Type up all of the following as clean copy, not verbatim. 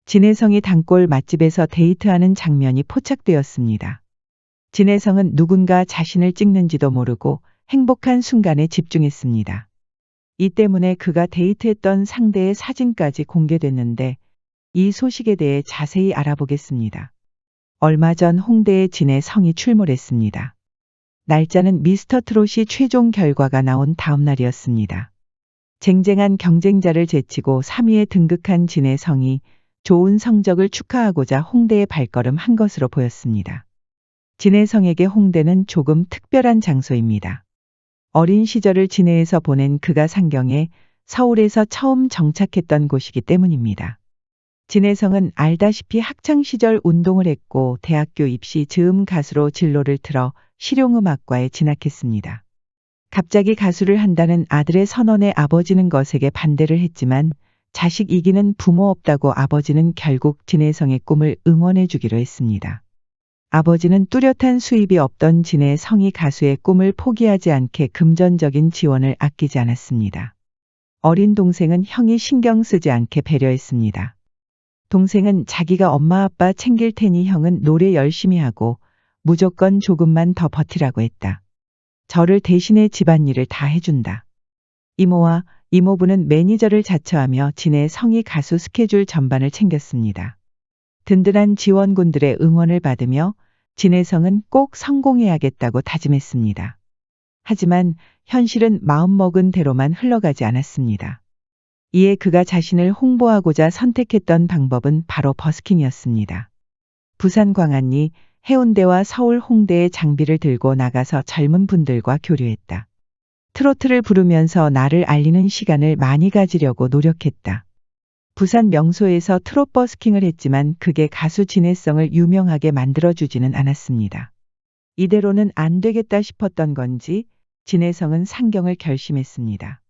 진혜성이 단골 맛집에서 데이트하는 장면이 포착되었습니다. 진혜성은 누군가 자신을 찍는지도 모르고 행복한 순간에 집중했습니다. 이 때문에 그가 데이트했던 상대의 사진까지 공개됐는데 이 소식에 대해 자세히 알아보겠습니다. 얼마 전 홍대에 진혜성이 출몰했습니다. 날짜는 미스터트롯이 최종 결과가 나온 다음 날이었습니다. 쟁쟁한 경쟁자를 제치고 3위에 등극한 진혜성이 좋은 성적을 축하하고자 홍대에 발걸음한 것으로 보였습니다. 진혜성에게 홍대는 조금 특별한 장소입니다. 어린 시절을 진해에서 보낸 그가 상경해 서울에서 처음 정착했던 곳이기 때문입니다. 진혜성은 알다시피 학창시절 운동을 했고 대학교 입시 즈음 가수로 진로를 틀어 실용음악과에 진학했습니다. 갑자기 가수를 한다는 아들의 선언에 아버지는 거세게 반대를 했지만 자식 이기는 부모 없다고 아버지는 결국 진혜성의 꿈을 응원해 주기로 했습니다. 아버지는 뚜렷한 수입이 없던 진혜성이 가수의 꿈을 포기하지 않게 금전적인 지원을 아끼지 않았습니다. 어린 동생은 형이 신경 쓰지 않게 배려했습니다. 동생은 자기가 엄마 아빠 챙길 테니 형은 노래 열심히 하고 무조건 조금만 더 버티라고 했다. 저를 대신해 집안일을 다 해준다. 이모와 이모부는 매니저를 자처하며 진혜성이 가수 스케줄 전반을 챙겼습니다. 든든한 지원군들의 응원을 받으며 진혜성은 꼭 성공해야겠다고 다짐했습니다. 하지만 현실은 마음먹은 대로만 흘러가지 않았습니다. 이에 그가 자신을 홍보하고자 선택했던 방법은 바로 버스킹이었습니다. 부산 광안리, 해운대와 서울 홍대의 장비를 들고 나가서 젊은 분들과 교류했다. 트로트를 부르면서 나를 알리는 시간을 많이 가지려고 노력했다. 부산 명소에서 트롯 버스킹을 했지만 그게 가수 진혜성을 유명하게 만들어주지는 않았습니다. 이대로는 안 되겠다 싶었던 건지 진혜성은 상경을 결심했습니다.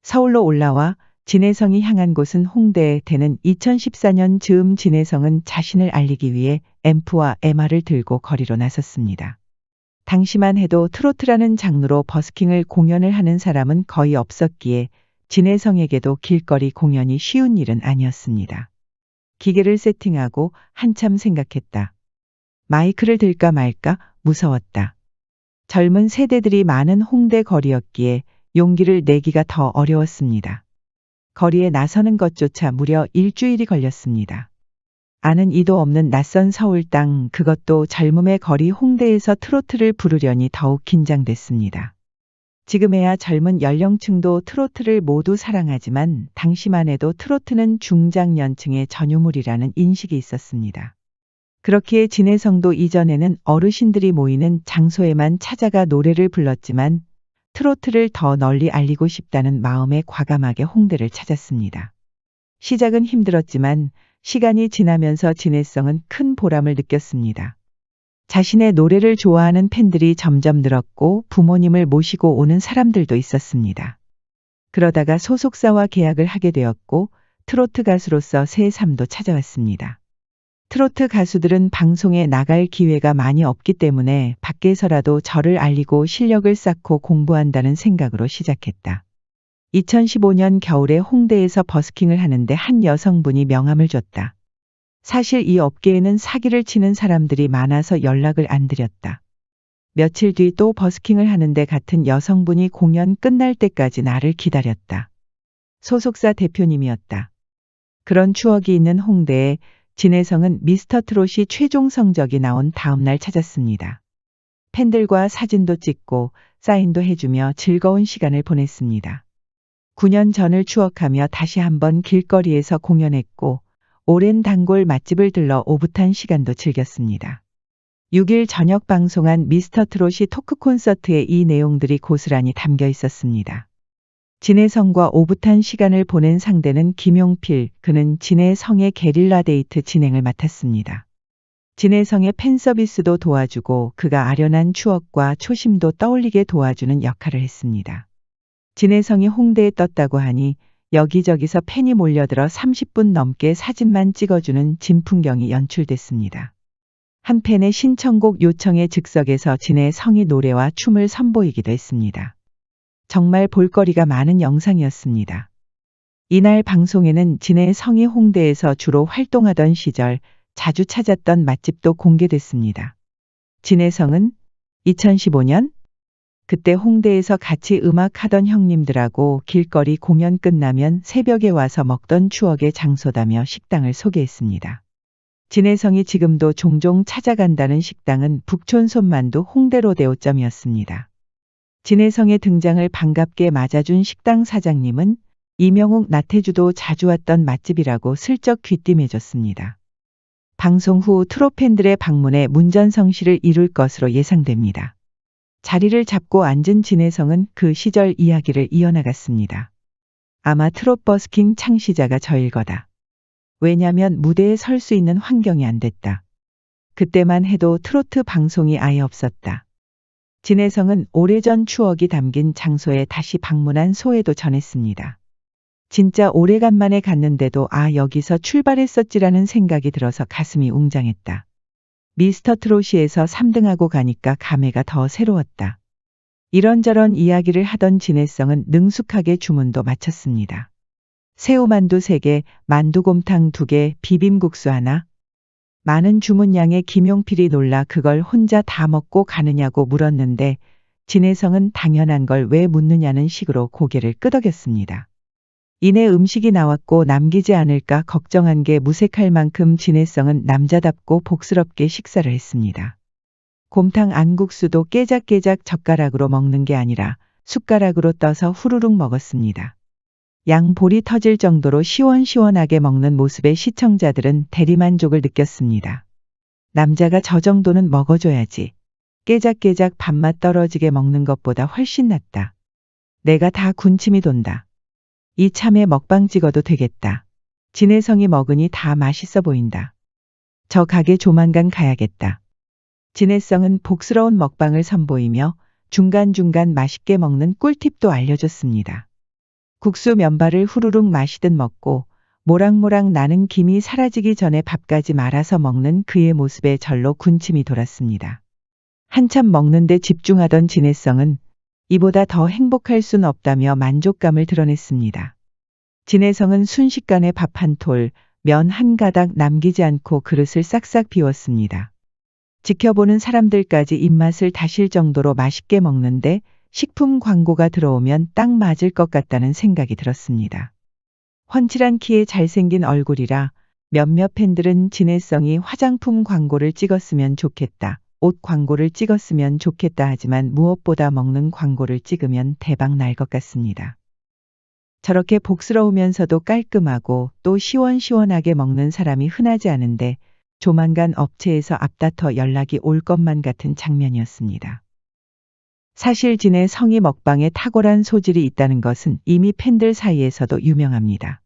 서울로 올라와 진혜성이 향한 곳은 홍대에 되는 2014년 즈음 진혜성은 자신을 알리기 위해 앰프와 MR을 들고 거리로 나섰습니다. 당시만 해도 트로트라는 장르로 버스킹을 공연을 하는 사람은 거의 없었기에 진혜성에게도 길거리 공연이 쉬운 일은 아니었습니다. 기계를 세팅하고 한참 생각했다. 마이크를 들까 말까 무서웠다. 젊은 세대들이 많은 홍대 거리였기에 용기를 내기가 더 어려웠습니다. 거리에 나서는 것조차 무려 일주일이 걸렸습니다. 아는 이도 없는 낯선 서울 땅, 그것도 젊음의 거리 홍대에서 트로트를 부르려니 더욱 긴장됐습니다. 지금에야 젊은 연령층도 트로트를 모두 사랑하지만 당시만 해도 트로트는 중장년층의 전유물이라는 인식이 있었습니다. 그렇기에 진혜성도 이전에는 어르신들이 모이는 장소에만 찾아가 노래를 불렀지만 트로트를 더 널리 알리고 싶다는 마음에 과감하게 홍대를 찾았습니다. 시작은 힘들었지만 시간이 지나면서 진혜성은 큰 보람을 느꼈습니다. 자신의 노래를 좋아하는 팬들이 점점 늘었고 부모님을 모시고 오는 사람들도 있었습니다. 그러다가 소속사와 계약을 하게 되었고 트로트 가수로서 새 삶도 찾아왔습니다. 트로트 가수들은 방송에 나갈 기회가 많이 없기 때문에 밖에서라도 저를 알리고 실력을 쌓고 공부한다는 생각으로 시작했다. 2015년 겨울에 홍대에서 버스킹을 하는데 한 여성분이 명함을 줬다. 사실 이 업계에는 사기를 치는 사람들이 많아서 연락을 안 드렸다. 며칠 뒤 또 버스킹을 하는데 같은 여성분이 공연 끝날 때까지 나를 기다렸다. 소속사 대표님이었다. 그런 추억이 있는 홍대에 진혜성은 미스터트롯이 최종 성적이 나온 다음 날 찾았습니다. 팬들과 사진도 찍고 사인도 해주며 즐거운 시간을 보냈습니다. 9년 전을 추억하며 다시 한번 길거리에서 공연했고 오랜 단골 맛집을 들러 오붓한 시간도 즐겼습니다. 6일 저녁 방송한 미스터트롯이 토크 콘서트에 이 내용들이 고스란히 담겨 있었습니다. 진혜성과 오붓한 시간을 보낸 상대는 김용필, 그는 진혜성의 게릴라 데이트 진행을 맡았습니다. 진혜성의 팬서비스도 도와주고 그가 아련한 추억과 초심도 떠올리게 도와주는 역할을 했습니다. 진혜성이 홍대에 떴다고 하니 여기저기서 팬이 몰려들어 30분 넘게 사진만 찍어주는 진풍경이 연출됐습니다. 한 팬의 신청곡 요청에 즉석에서 진혜성이 노래와 춤을 선보이기도 했습니다. 정말 볼거리가 많은 영상이었습니다. 이날 방송에는 진해성이 홍대에서 주로 활동하던 시절 자주 찾았던 맛집도 공개됐습니다. 진해성은 2015년 그때 홍대에서 같이 음악하던 형님들하고 길거리 공연 끝나면 새벽에 와서 먹던 추억의 장소다며 식당을 소개했습니다. 진해성이 지금도 종종 찾아간다는 식당은 북촌 손만두 홍대로데오점이었습니다. 진해성의 등장을 반갑게 맞아준 식당 사장님은 이명욱 나태주도 자주 왔던 맛집이라고 슬쩍 귀띔해줬습니다. 방송 후 트롯 팬들의 방문에 문전성시를 이룰 것으로 예상됩니다. 자리를 잡고 앉은 진해성은 그 시절 이야기를 이어나갔습니다. 아마 트롯 버스킹 창시자가 저일 거다. 왜냐면 무대에 설 수 있는 환경이 안 됐다. 그때만 해도 트로트 방송이 아예 없었다. 진해성은 오래전 추억이 담긴 장소에 다시 방문한 소회도 전했습니다. 진짜 오래간만에 갔는데도 여기서 출발했었지라는 생각이 들어서 가슴이 웅장했다. 미스터 트롯시에서 3등하고 가니까 감회가 더 새로웠다. 이런저런 이야기를 하던 진해성은 능숙하게 주문도 마쳤습니다. 새우만두 3개, 만두곰탕 2개, 비빔국수 하나. 많은 주문량에 김용필이 놀라 그걸 혼자 다 먹고 가느냐고 물었는데 진해성은 당연한 걸 왜 묻느냐는 식으로 고개를 끄덕였습니다. 이내 음식이 나왔고 남기지 않을까 걱정한 게 무색할 만큼 진해성은 남자답고 복스럽게 식사를 했습니다. 곰탕 안국수도 깨작깨작 젓가락으로 먹는 게 아니라 숟가락으로 떠서 후루룩 먹었습니다. 양 볼이 터질 정도로 시원시원하게 먹는 모습에 시청자들은 대리만족을 느꼈습니다. 남자가 저 정도는 먹어줘야지. 깨작깨작 밥맛 떨어지게 먹는 것보다 훨씬 낫다. 내가 다 군침이 돈다. 이참에 먹방 찍어도 되겠다. 진해성이 먹으니 다 맛있어 보인다. 저 가게 조만간 가야겠다. 진해성은 복스러운 먹방을 선보이며 중간중간 맛있게 먹는 꿀팁도 알려줬습니다. 국수 면발을 후루룩 마시듯 먹고 모락모락 나는 김이 사라지기 전에 밥까지 말아서 먹는 그의 모습에 절로 군침이 돌았습니다. 한참 먹는데 집중하던 진해성은 이보다 더 행복할 순 없다며 만족감을 드러냈습니다. 진해성은 순식간에 밥 한 톨, 면 한 가닥 남기지 않고 그릇을 싹싹 비웠습니다. 지켜보는 사람들까지 입맛을 다실 정도로 맛있게 먹는데 식품 광고가 들어오면 딱 맞을 것 같다는 생각이 들었습니다. 훤칠한 키에 잘생긴 얼굴이라 몇몇 팬들은 진해성이 화장품 광고를 찍었으면 좋겠다, 옷 광고를 찍었으면 좋겠다 하지만 무엇보다 먹는 광고를 찍으면 대박 날 것 같습니다. 저렇게 복스러우면서도 깔끔하고 또 시원시원하게 먹는 사람이 흔하지 않은데 조만간 업체에서 앞다퉈 연락이 올 것만 같은 장면이었습니다. 사실 진해성이 먹방에 탁월한 소질이 있다는 것은 이미 팬들 사이에서도 유명합니다.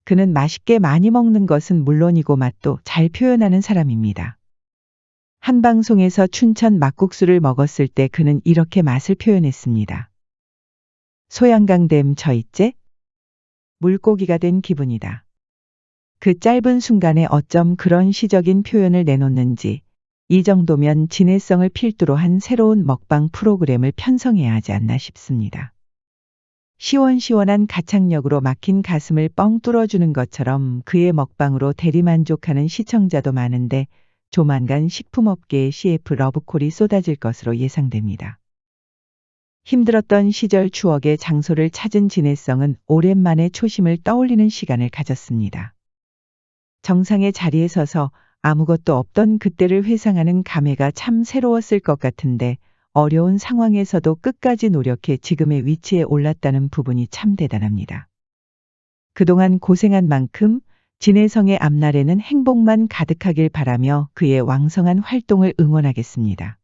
그는 맛있게 많이 먹는 것은 물론이고 맛도 잘 표현하는 사람입니다. 한 방송에서 춘천 막국수를 먹었을 때 그는 이렇게 맛을 표현했습니다. 소양강댐 저 있제? 물고기가 된 기분이다. 그 짧은 순간에 어쩜 그런 시적인 표현을 내놓는지 이 정도면 진해성을 필두로 한 새로운 먹방 프로그램을 편성해야 하지 않나 싶습니다. 시원시원한 가창력으로 막힌 가슴을 뻥 뚫어주는 것처럼 그의 먹방으로 대리만족하는 시청자도 많은데 조만간 식품업계의 CF 러브콜이 쏟아질 것으로 예상됩니다. 힘들었던 시절 추억의 장소를 찾은 진해성은 오랜만에 초심을 떠올리는 시간을 가졌습니다. 정상의 자리에 서서 아무것도 없던 그때를 회상하는 감회가 참 새로웠을 것 같은데 어려운 상황에서도 끝까지 노력해 지금의 위치에 올랐다는 부분이 참 대단합니다. 그동안 고생한 만큼 진해성의 앞날에는 행복만 가득하길 바라며 그의 왕성한 활동을 응원하겠습니다.